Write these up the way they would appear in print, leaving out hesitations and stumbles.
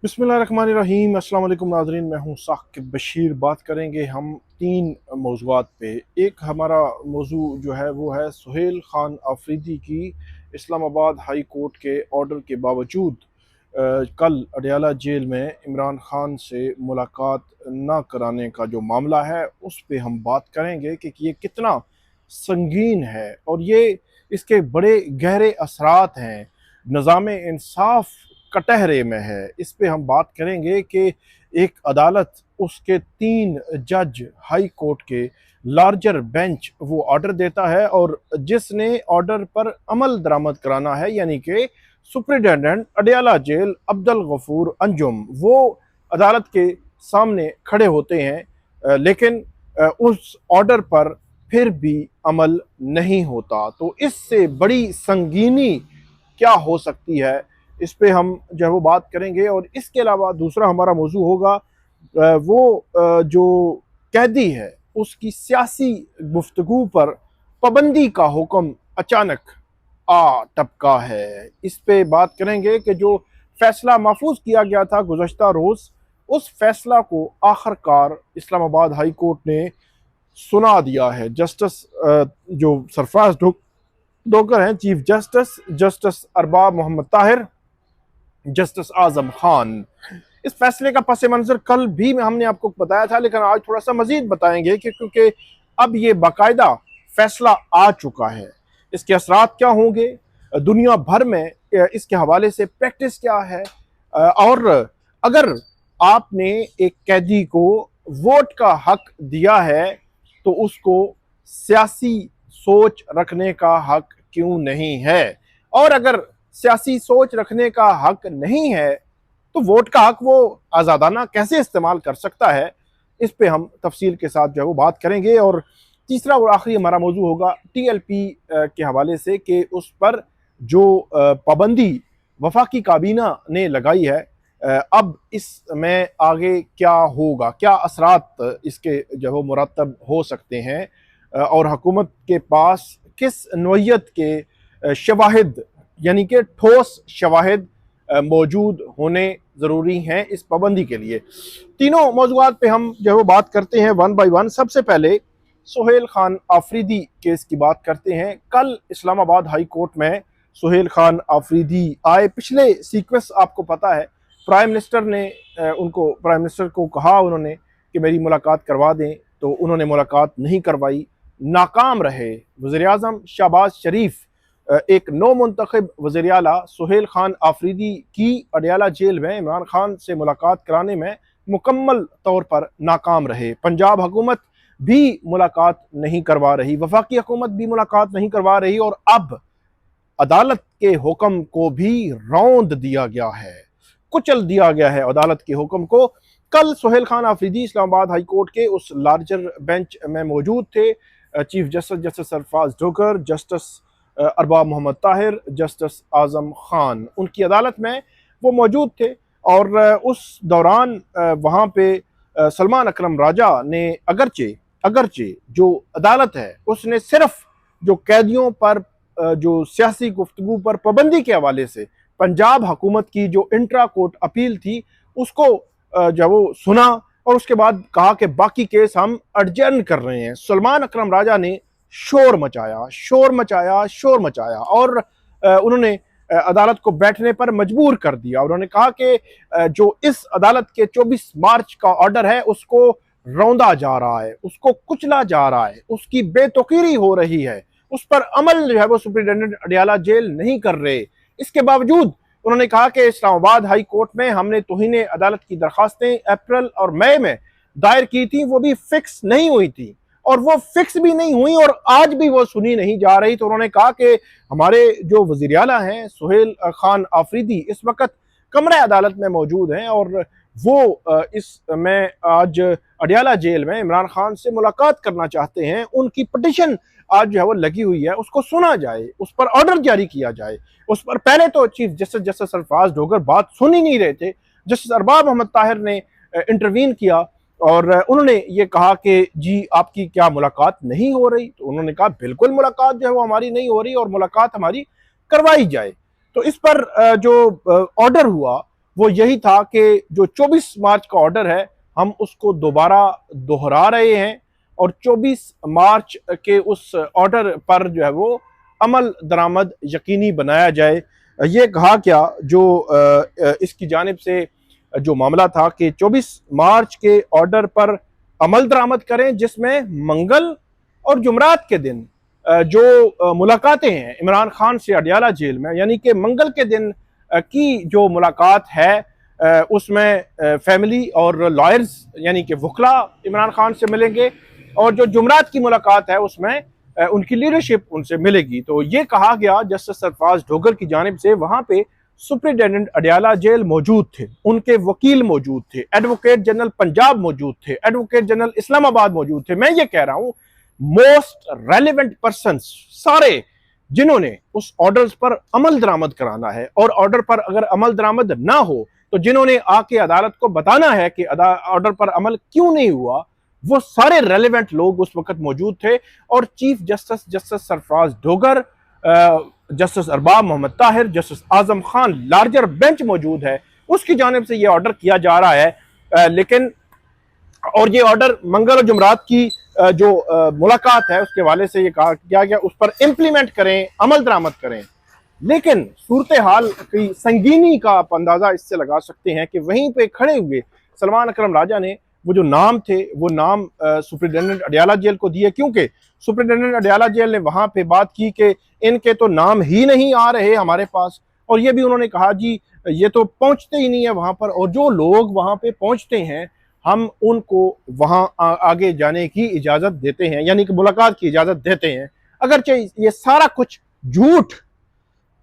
बिस्मिल्लाहिर्रहमानिर्रहीम। अस्सलाम वालेकुम नाज़रीन, मैं हूँ साकिब बशीर। बात करेंगे हम तीन मौज़ूआत पे। एक हमारा मौजू जो है वो है सुहेल ख़ान आफरीदी की इस्लामाबाद हाई कोर्ट के ऑर्डर के बावजूद कल अडयाला जेल में इमरान ख़ान से मुलाकात ना कराने का जो मामला है उस पे हम बात करेंगे कि ये कितना संगीन है और ये इसके बड़े गहरे असरात हैं, निज़ाम इंसाफ कटहरे में है। इस पे हम बात करेंगे कि एक अदालत, उसके 3 जज हाई कोर्ट के लार्जर बेंच वो ऑर्डर देता है और जिसने ऑर्डर पर अमल दरामद कराना है यानी कि सुप्रिटेंडेंट अडयाला जेल अब्दुल गफूर अंजुम, वो अदालत के सामने खड़े होते हैं, लेकिन उस ऑर्डर पर फिर भी अमल नहीं होता। तो इससे बड़ी संगीनी क्या हो सकती है, इस पे हम जो है वो बात करेंगे। और इसके अलावा दूसरा हमारा मौजू होगा जो कैदी है उसकी सियासी गुफ्तगू पर पाबंदी का हुक्म अचानक आ टपका है। इस पे बात करेंगे कि जो फैसला महफूज किया गया था गुज़श्ता रोज़, उस फैसला को आखिरकार इस्लामाबाद हाई कोर्ट ने सुना दिया है। जस्टिस जो सरफराज डोगर हैं chief justice, justice Arbab Mohammad Tahir, justice Azam Khan, इस फैसले का पस मंजर कल भी हमने आपको बताया था, लेकिन आज थोड़ा सा मजीद बताएंगे कि क्योंकि अब ये बाकायदा फैसला आ चुका है। इसके असरात क्या होंगे दुनिया भर में, इसके हवाले से प्रैक्टिस क्या है, और अगर आपने एक कैदी को वोट का हक दिया है तो उसको सियासी सोच रखने का हक क्यों नहीं है, और अगर सियासी सोच रखने का हक नहीं है तो वोट का हक वो आज़ादाना कैसे इस्तेमाल कर सकता है। इस पे हम तफसील के साथ जो है वो बात करेंगे। और तीसरा और आखिरी हमारा मौजू होगा टीएलपी के हवाले से कि उस पर जो पाबंदी वफाकी काबीना ने लगाई है, अब इसमें आगे क्या होगा, क्या असरात इसके जो है वो मुरतब हो सकते हैं, और हुकूमत के पास किस नौइयत के शवाहिद यानी कि ठोस शवाहिद मौजूद होने ज़रूरी हैं इस पाबंदी के लिए। तीनों मौज़ूआत पे हम जो है वो बात करते हैं वन बाई वन। सबसे पहले सुहेल खान आफरीदी केस की बात करते हैं। कल इस्लामाबाद हाई कोर्ट में सुहेल खान आफरीदी आए। पिछले सीक्वेंस आपको पता है, प्राइम मिनिस्टर ने प्राइम मिनिस्टर को कहा उन्होंने कि मेरी मुलाकात करवा दें, तो उन्होंने मुलाकात नहीं करवाई, नाकाम रहे। वज़ीर आज़म शहबाज शरीफ एक नो मुंतखब वज़ीर आला सुहेल खान आफरीदी की अडयाला जेल में इमरान खान से मुलाकात कराने में मुकम्मल तौर पर नाकाम रहे। पंजाब हुकूमत भी मुलाकात नहीं करवा रही, वफाकी हुकूमत भी मुलाकात नहीं करवा रही, और अब अदालत के हुक्म को भी रौंद दिया गया है, कुचल दिया गया है अदालत के हुक्म को। कल सुहेल खान आफरीदी इस्लामाबाद हाई कोर्ट के उस लार्जर बेंच में मौजूद थे। Chief justice justice Sarfaraz Dogar, justice Arbab Mohammad Tahir, justice Azam Khan, उनकी अदालत में वो मौजूद थे। और उस दौरान वहाँ पे सलमान अकरम राजा ने अगरचे अगरचे जो अदालत है उसने सिर्फ जो कैदियों पर जो सियासी गुफ्तगू पर पाबंदी के हवाले से पंजाब हुकूमत की जो इंट्रा कोर्ट अपील थी उसको जब वो सुना, और उसके बाद कहा कि बाकी केस हम अडजर्न कर रहे हैं। सलमान अकरम राजा ने शोर मचाया, शोर मचाया, शोर मचाया, और उन्होंने अदालत को बैठने पर मजबूर कर दिया। उन्होंने कहा कि जो इस अदालत के 24 मार्च का ऑर्डर है उसको रौंदा जा रहा है, उसको कुचला जा रहा है, उसकी बेतुकीरी हो रही है, उस पर अमल जो है वो सुप्रिटेंडेंट अडयाला जेल नहीं कर रहे। इसके बावजूद उन्होंने कहा कि इस्लामाबाद हाई कोर्ट में हमने तौहीन अदालत की दरखास्तें अप्रैल और मई में दायर की थी, वो भी फिक्स नहीं हुई थी, और वो फिक्स भी नहीं हुई और आज भी वो सुनी नहीं जा रही। तो उन्होंने कहा कि हमारे जो वज़ीर आला हैं सुहेल खान आफरीदी इस वक्त कमरे अदालत में मौजूद हैं और वो इस में आज अडयाला जेल में इमरान खान से मुलाकात करना चाहते हैं। उनकी पिटिशन आज जो है वो लगी हुई है, उसको सुना जाए, उस पर ऑर्डर जारी किया जाए। उस पर पहले तो chief justice justice Sarfaraz Dogar बात सुन ही नहीं रहे थे। जस्टिस अरबाब मोहम्मद ताहिर ने इंटरवीन किया और उन्होंने ये कहा कि जी आपकी क्या मुलाकात नहीं हो रही, तो उन्होंने कहा बिल्कुल मुलाकात जो है वो हमारी नहीं हो रही और मुलाकात हमारी करवाई जाए। तो इस पर जो ऑर्डर हुआ वो यही था कि जो 24 मार्च का ऑर्डर है हम उसको दोबारा दोहरा रहे हैं और 24 मार्च के उस ऑर्डर पर जो है वो अमल दरामद यकीनी बनाया जाए। ये कहा क्या जो इसकी जानिब से जो मामला था कि 24 मार्च के ऑर्डर पर अमल दरामद करें, जिसमें मंगल और जुमरात के दिन जो मुलाकातें हैं इमरान खान से अडियाला जेल में, यानी कि मंगल के दिन की जो मुलाकात है उसमें फैमिली और लॉयर्स यानी कि वकला इमरान खान से मिलेंगे, और जो जुमरात की मुलाकात है उसमें उनकी लीडरशिप उनसे मिलेगी। तो ये कहा गया जस्टिस सरफराज ढोगर की जानिब से, वहां पे सुप्रिटेंडेंट अडियाला जेल मौजूद थे, उनके वकील मौजूद थे, एडवोकेट जनरल पंजाब मौजूद थे, एडवोकेट जनरल इस्लामाबाद मौजूद थे। मैं ये कह रहा हूं मोस्ट रेलिवेंट पर्सन सारे जिन्होंने उस ऑर्डर्स पर अमल दरामद कराना है, और ऑर्डर पर अगर अमल दरामद ना हो तो जिन्होंने आके अदालत को बताना है कि ऑर्डर पर अमल क्यों नहीं हुआ, वो सारे रेलिवेंट लोग उस वक्त मौजूद थे। और chief justice justice Sarfaraz Dhogar, justice Arbab Mohammad Tahir, justice Azam Khan, larger bench मौजूद है, उसकी जानिब से यह ऑर्डर किया जा रहा है। लेकिन और ये ऑर्डर मंगल और जुमरात की जो मुलाकात है उसके हवाले से ये कहा गया उस पर इंप्लीमेंट करें, अमल दरामद करें। लेकिन सूरत हाल की संगीनी का आप अंदाजा इससे लगा सकते हैं कि वहीं पे खड़े हुए सलमान अकरम राजा ने वो जो नाम थे वो नाम सुप्रिटेंडेंट अडियाला जेल को दिए, क्योंकि सुप्रिटेंडेंट अडियाला जेल ने वहां पे बात की कि इनके तो नाम ही नहीं आ रहे हमारे पास, और ये भी उन्होंने कहा जी ये तो पहुंचते ही नहीं है वहां पर, और जो लोग वहां पे पहुंचते हैं हम उनको वहां आगे जाने की इजाजत देते हैं, यानी कि मुलाकात की इजाजत देते हैं। अगरचे ये सारा कुछ झूठ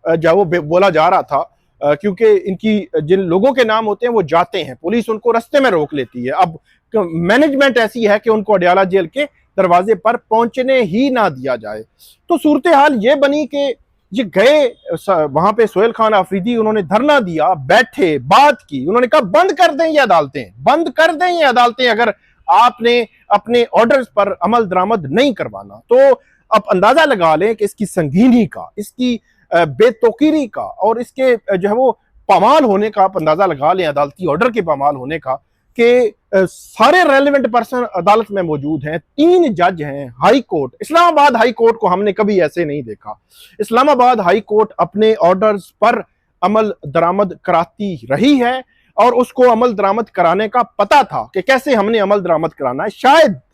जो वो बोला जा रहा था, क्योंकि इनकी जिन लोगों के नाम होते हैं वो जाते हैं, पुलिस उनको रास्ते में रोक लेती है। अब मैनेजमेंट ऐसी है कि उनको अडियाला जेल के दरवाजे पर पहुंचने ही ना दिया जाए। तो सूरत हाल ये बनी कि ये गए वहां पे सोहेल खान आफरीदी, उन्होंने धरना दिया, बैठे, बात की, उन्होंने कहा बंद कर दें ये अदालतें, बंद कर दें ये अदालतें अगर आपने अपने ऑर्डर्स पर अमल दरामद नहीं करवाना। तो आप अंदाजा लगा लें कि इसकी संगीनी का, इसकी बेतौकीरी का और इसके जो है वो पामाल होने का आप अंदाजा लगा लें, अदालती ऑर्डर के पामाल होने का, कि सारे रेलिवेंट पर्सन अदालत में मौजूद हैं, 3 जज हैं। High court, Islamabad high court को हमने कभी ऐसे नहीं देखा। इस्लामाबाद हाई कोर्ट अपने ऑर्डर्स पर अमल दरामद कराती रही है, और उसको अमल दरामद कराने का पता था कि कैसे हमने अमल दरामद कराना है।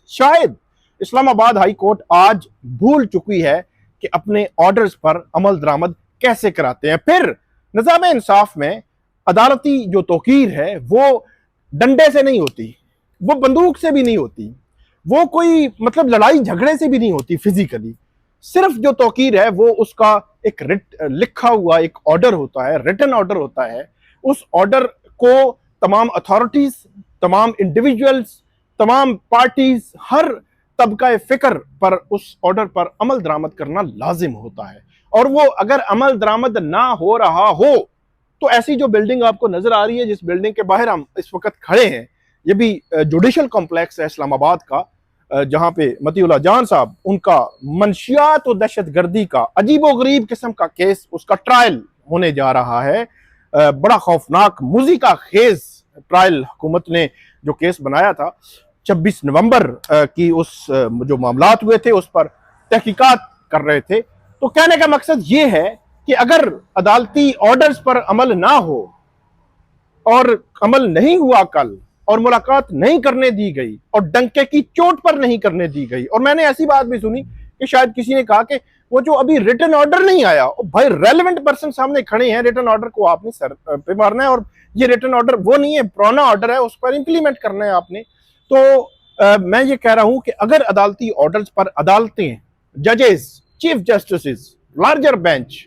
शायद इस्लामाबाद हाई कोर्ट आज भूल चुकी है कि अपने ऑर्डर्स पर अमल दरामद कैसे कराते हैं। फिर निज़ाम इंसाफ में अदालती जो तौकीर है वो डंडे से नहीं होती, वो बंदूक से भी नहीं होती, वो कोई मतलब लड़ाई झगड़े से भी नहीं होती फिजिकली। सिर्फ जो तौकीर है वो उसका एक लिखा हुआ एक ऑर्डर होता है, रिटन ऑर्डर होता है। उस ऑर्डर को तमाम अथॉरिटीज, तमाम इंडिविजुअल्स, तमाम पार्टीज, हर तबका फिक्र पर उस ऑर्डर पर अमल दरामद करना लाजिम होता है। और वो अगर अमल दरामद ना हो रहा हो तो ऐसी जो बिल्डिंग आपको नजर आ रही है, जिस बिल्डिंग के बाहर हम इस वक्त खड़े हैं, ये भी जुडिशल कॉम्प्लेक्स है इस्लामाबाद का, जहां पे मतीउल्लाह जान साहब, उनका मंशियात और दहशत गर्दी का अजीबो गरीब किस्म का केस, उसका ट्रायल होने जा रहा है। बड़ा खौफनाक मुजी का खेज ट्रायल हुकूमत ने जो केस बनाया था 26 नवंबर की, उस जो मामलात हुए थे उस पर तहकीकात कर रहे थे। तो कहने का मकसद ये है कि अगर अदालती ऑर्डर्स पर अमल ना हो और अमल नहीं हुआ कल, और मुलाकात नहीं करने दी गई, और डंके की चोट पर नहीं करने दी गई, और मैंने ऐसी बात भी सुनी कि शायद किसी ने कहा कि वो जो अभी रिटन ऑर्डर नहीं आया, भाई रेलेवेंट पर्सन सामने खड़े हैं, रिटन ऑर्डर को आपने सर पे मारना है, और ये रिटन ऑर्डर वो नहीं है, पुराना ऑर्डर है, उस पर इंप्लीमेंट करना है आपने। तो मैं ये कह रहा हूं कि अगर अदालती ऑर्डर्स पर अदालतें, जजेस, चीफ जस्टिस, लार्जर बेंच,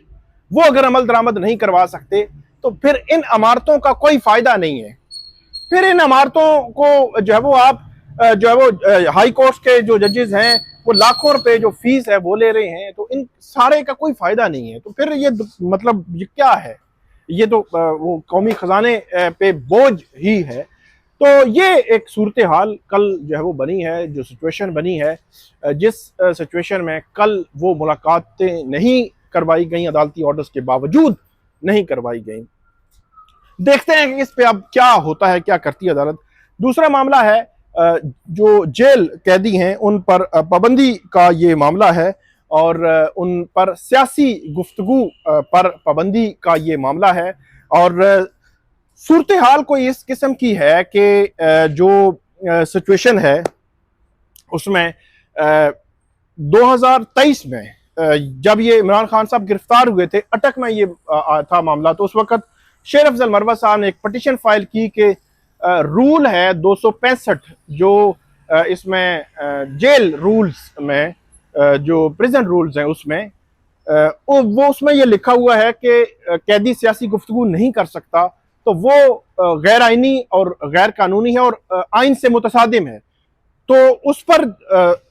वो अगर अमल दरामद नहीं करवा सकते तो फिर इन इमारतों का कोई फायदा नहीं है। फिर इन इमारतों को जो है वो आप जो है वो हाई कोर्ट के जो जजेस हैं वो लाखों रुपए जो फीस है वो ले रहे हैं, तो इन सारे का कोई फायदा नहीं है। तो फिर ये मतलब ये क्या है, ये तो वो कौमी खजाने पे बोझ ही है। तो ये एक सूरत हाल कल जो है वो बनी है, जो सिचुएशन बनी है, जिस सिचुएशन में कल वो मुलाकातें नहीं करवाई गई, अदालती ऑर्डर्स के बावजूद नहीं करवाई गई। देखते हैं कि इस पे अब क्या होता है, क्या करती है अदालत। दूसरा मामला है जो जेल कैदी हैं उन पर पाबंदी का ये मामला है, और उन पर सियासी गुफ्तगू पर पाबंदी का ये मामला है। और सूरत हाल कोई इस किस्म की है कि जो सिचुएशन है उसमें 2023 में जब ये इमरान खान साहब गिरफ्तार हुए थे, अटक में ये था मामला, तो उस वक्त शेर अफजल मरवत साहब ने एक पटिशन फाइल की कि रूल है 265 जो इसमें जेल रूल्स में जो प्रिजन रूल्स हैं उसमें वो उसमें ये लिखा हुआ है कि कैदी सियासी गुफ्तगू नहीं कर सकता, तो वो गैर आइनी और गैर कानूनी है और आइन से मुतसादिम है। तो उस पर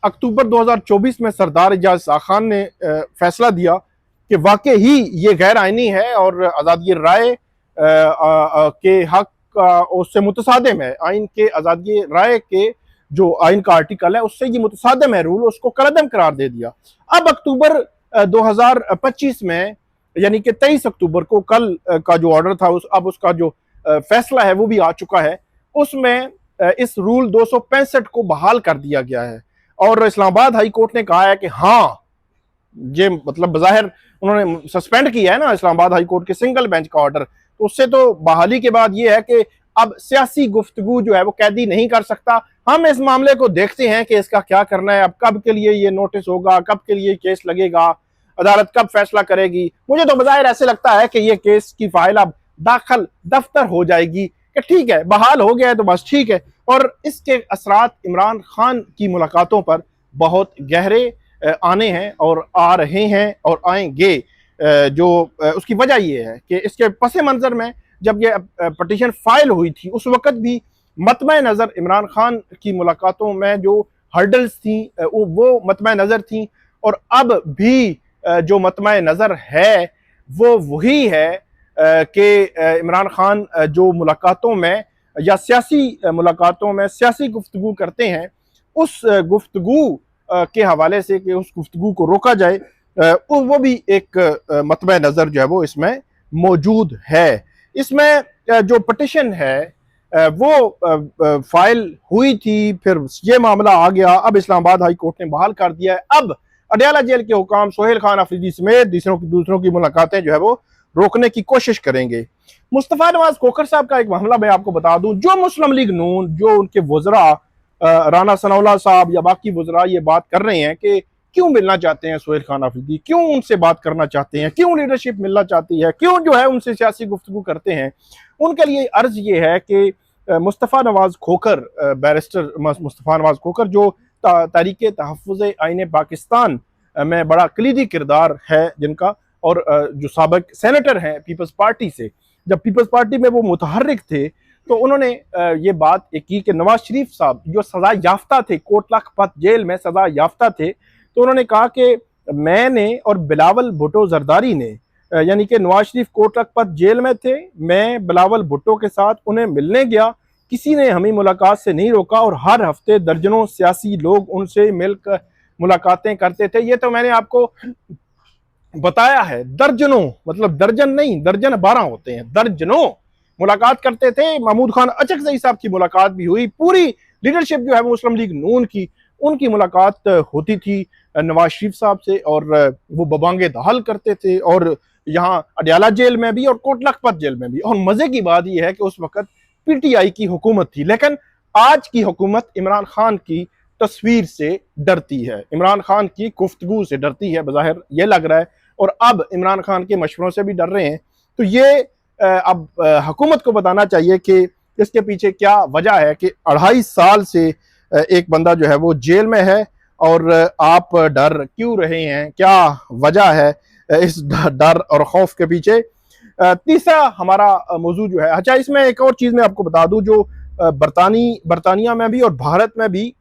अक्टूबर 2024 में सरदार एजाज शाह खान ने फैसला दिया कि वाकई ही ये गैर आइनी है और आज़ादी राय के हक उससे मुतसादिम है। आइन के आज़ादी राय के जो आइन का आर्टिकल है उससे ये मुतसादिम है रूल, उसको कलअदम करार दे दिया। अब अक्टूबर 2025 में यानी कि 23 अक्टूबर को कल का जो ऑर्डर था अब उसका जो फैसला है वो भी आ चुका है। उसमें इस रूल 265 को बहाल कर दिया गया है और इस्लामाबाद हाई कोर्ट ने कहा है कि हाँ, ये मतलब बज़ाहिर उन्होंने सस्पेंड किया है ना इस्लामाबाद हाई कोर्ट के सिंगल बेंच का ऑर्डर, तो उससे तो बहाली के बाद ये है कि अब सियासी गुफ्तगू जो है वो कैदी नहीं कर सकता। हम इस मामले को देखते हैं कि इसका क्या करना है, अब कब के लिए ये नोटिस होगा, कब के लिए केस लगेगा, अदालत कब फैसला करेगी। मुझे तो बज़ाहिर ऐसे लगता है कि ये केस की फाइल अब दाखिल दफ्तर हो जाएगी कि ठीक है बहाल हो गया है तो बस ठीक है। और इसके असरात इमरान खान की मुलाकातों पर बहुत गहरे आने हैं और आ रहे हैं और आएंगे। जो उसकी वजह ये है कि इसके पस मंज़र में जब ये पटिशन फाइल हुई थी उस वक्त भी मतमे नज़र इमरान खान की मुलाकातों में जो हर्डल्स थी वो मतमे नज़र थी, और अब भी जो मतमे नज़र है वो वही है कि इमरान खान जो मुलाकातों में या सियासी मुलाकातों में सियासी गुफ्तगू करते हैं, उस गुफ्तगू के हवाले से कि उस गुफ्तगू को रोका जाए, वो भी एक मतबा नज़र जो है वो इसमें मौजूद है। इसमें जो पटिशन है वो फाइल हुई थी, फिर ये मामला आ गया, अब इस्लामाबाद हाई कोर्ट ने बहाल कर दिया है। अब अडयाला जेल के हुकाम सोहेल खान अफरीदी समेत दूसरों की मुलाकातें जो है वो रोकने की कोशिश करेंगे। मुस्तफ़ा नवाज खोखर साहब का एक मामला मैं आपको बता दूं, जो मुस्लिम लीग नून, जो उनके वज़रा राना सनाउल्लाह साहब या बाकी वज़रा ये बात कर रहे हैं कि क्यों मिलना चाहते हैं सोहेल खान अफरीदी, क्यों उनसे बात करना चाहते हैं, क्यों लीडरशिप मिलना चाहती है, क्यों जो है उनसे सियासी गुफ्तगू करते हैं, उनके लिए अर्ज ये है कि मुस्तफ़ा नवाज खोखर, बैरिस्टर मुस्तफ़ा नवाज खोखर जो तारीक तहफ़्फ़ुज़ आइन पाकिस्तान में बड़ा कलीदी किरदार है जिनका, और जो साबिक़ सेनेटर हैं पीपल्स पार्टी से, जब पीपल्स पार्टी में वो मुतहर्रिक थे तो उन्होंने ये बात की कि नवाज शरीफ साहब जो सज़ा याफ्ता थे, कोट लखपत जेल में सज़ा याफ्ता थे, तो उन्होंने कहा कि मैंने और बिलावल भुट्टो जरदारी ने, यानी कि नवाज शरीफ कोट लखपत जेल में थे, मैं बिलावल भुट्टो के साथ उन्हें मिलने गया, किसी ने हमें मुलाकात से नहीं रोका और हर हफ्ते दर्जनों सियासी लोग उनसे मिलकर मुलाकातें करते थे। ये तो मैंने आपको बताया है, दर्जनों, मतलब दर्जन नहीं, दर्जन 12 होते हैं, दर्जनों मुलाकात करते थे। महमूद खान अचकज़ई साहब की मुलाकात भी हुई, पूरी लीडरशिप जो है वो मुस्लिम लीग नून की, उनकी मुलाकात होती थी नवाज शरीफ साहब से, और वो बबांगे दहल करते थे, और यहाँ अडयाला जेल में भी और कोट लखपत जेल में भी। और मजे की बात यह है कि उस वक्त पीटीआई की हुकूमत थी, लेकिन आज की हुकूमत इमरान खान की तस्वीर से डरती है, इमरान खान की गुफ्तगू से डरती है, बज़ाहिर ये लग रहा है, और अब इमरान खान के मशवरों से भी डर रहे हैं। तो ये अब हुकूमत को बताना चाहिए कि इसके पीछे क्या वजह है कि 2.5 साल से एक बंदा जो है वो जेल में है, और आप डर क्यों रहे हैं, क्या वजह है इस डर और खौफ के पीछे। तीसरा हमारा मौजू जो है, अच्छा इसमें एक और चीज़ मैं आपको बता दूं, जो बरतानिया में भी और भारत में भी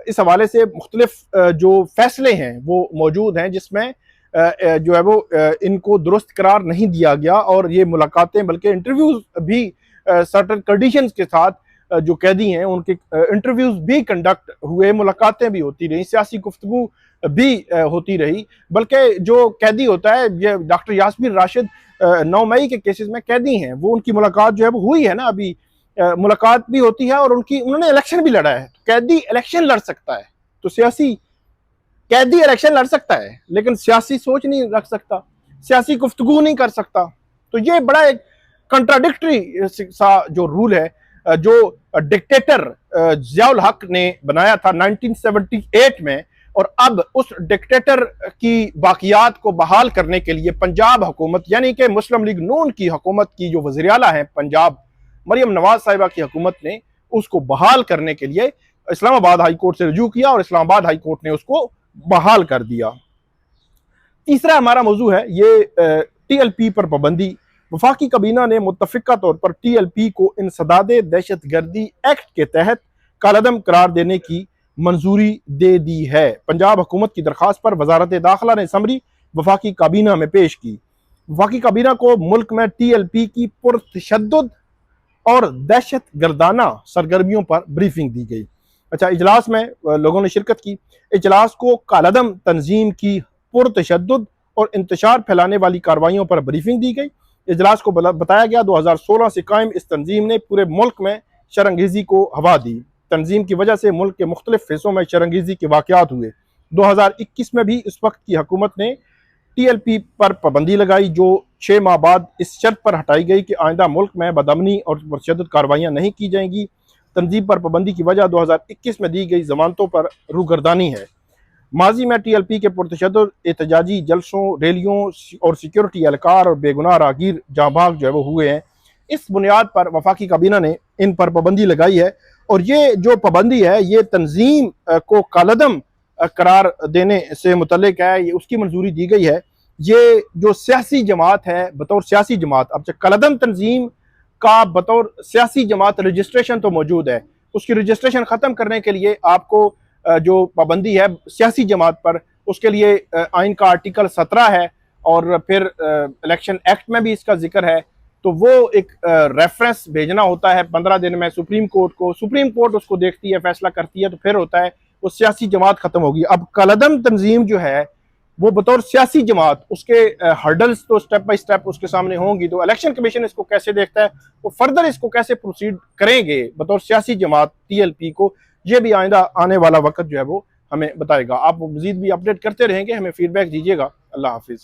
इस हवाले से मुख्तलिफ जो फैसले हैं वो मौजूद हैं, जिसमें जो है वो इनको दुरुस्त करार नहीं दिया गया, और ये मुलाकातें बल्कि इंटरव्यूज भी सर्टेन कंडीशंस के साथ जो कैदी हैं उनके इंटरव्यूज भी कंडक्ट हुए, मुलाकातें भी होती रही, सियासी गुफ्तगू भी होती रही, बल्कि जो कैदी होता है, ये डॉक्टर यास्मीन राशिद 9 मई के केसेस में कैदी हैं, वो उनकी मुलाकात जो है वो हुई है ना अभी, मुलाकात भी होती है और उन्होंने इलेक्शन भी लड़ा है। कैदी इलेक्शन लड़ सकता है, तो सियासी कैदी इलेक्शन लड़ सकता है, लेकिन सियासी सोच नहीं रख सकता, सियासी गुफ्तगू नहीं कर सकता। तो ये बड़ा एक कंट्राडिक्टरी सा जो रूल है, जो डिक्टेटर जियाउल हक ने बनाया था 1978 में, और अब उस डिक्टेटर की बाकियात को बहाल करने के लिए पंजाब हुकूमत, यानी कि मुस्लिम लीग नून की हुकूमत की जो वज़ीर आला है पंजाब, मरियम नवाज साहिबा की हुकूमत ने उसको बहाल करने के लिए इस्लामाबाद हाई कोर्ट से रुजू किया और इस्लामाबाद हाई कोर्ट ने उसको बहाल कर दिया। तीसरा हमारा मौजू है ये TLP पर पाबंदी। वफाकी काबीना ने मुत्तफिका तौर पर TLP को इंसदादे दहशत गर्दी एक्ट के तहत कालदम करार देने की मंजूरी दे दी है। पंजाब हुकूमत की दरखास्त पर वजारत दाखिला ने समरी वफाकी काबीना में पेश की। वफाकी काबीना को मुल्क में TLP की पुरतशद्दुद और दहशत गर्दाना सरगर्मियों पर ब्रीफिंग दी गई। अच्छा, इजलास में लोगों ने शिरकत की। इजलास को कालदम तंजीम की पुरतशद्दुद और इंतशार फैलाने वाली कार्रवाइयों पर ब्रीफिंग दी गई। इजलास को बताया गया 2016 से कायम इस तंजीम ने पूरे मुल्क में शरंगेजी को हवा दी। तंजीम की वजह से मुल्क के मुख्तलिफ हिस्सों में शरंगेजी के वाक़यात हुए। 2021 में भी इस वक्त की हुकूमत ने TLP पर पाबंदी लगाई, जो 6 माह बाद इस शर्त पर हटाई गई कि आइंदा मुल्क में बदअमनी और पुरशद्दत कार्रवाइयाँ नहीं की जाएंगी। तंजीम पर पाबंदी की वजह 2021 में दी गई जमानतों पर रूगर्दानी है। माजी में TLP के पुरतशद्दुद एहतजाजी जलसों, रैलियों और सिक्योरिटी एहलकार और बेगुनाह राहगीर जहाँ भाग जो है वो हुए हैं। इस बुनियाद पर वफाकी काबीना ने इन पर पाबंदी लगाई है, और ये जो पाबंदी है ये तंजीम को कालदम करार देने से मुतल्लिक है, ये उसकी मंजूरी दी गई है। ये जो सियासी जमात है बतौर सियासी जमात, अब कालदम तंजीम का बतौर सियासी जमात रजिस्ट्रेशन तो मौजूद है, उसकी रजिस्ट्रेशन ख़त्म करने के लिए आपको जो पाबंदी है सियासी जमात पर, उसके लिए आइन का आर्टिकल 17 है और फिर इलेक्शन एक्ट में भी इसका जिक्र है। तो वो एक रेफरेंस भेजना होता है 15 दिन में सुप्रीम कोर्ट को, सुप्रीम कोर्ट उसको देखती है, फैसला करती है, तो फिर होता है वो सियासी जमात खत्म होगी। अब कालदम तंजीम जो है वो बतौर सियासी जमात, उसके हर्डल्स तो स्टेप बाय स्टेप उसके सामने होंगी। तो इलेक्शन कमीशन इसको कैसे देखता है, वो फर्दर इसको कैसे प्रोसीड करेंगे बतौर सियासी जमात TLP को, ये भी आइंदा आने वाला वक्त जो है वो हमें बताएगा। आप मजीद भी अपडेट करते रहेंगे, हमें फीडबैक दीजिएगा। अल्लाह हाफिज़।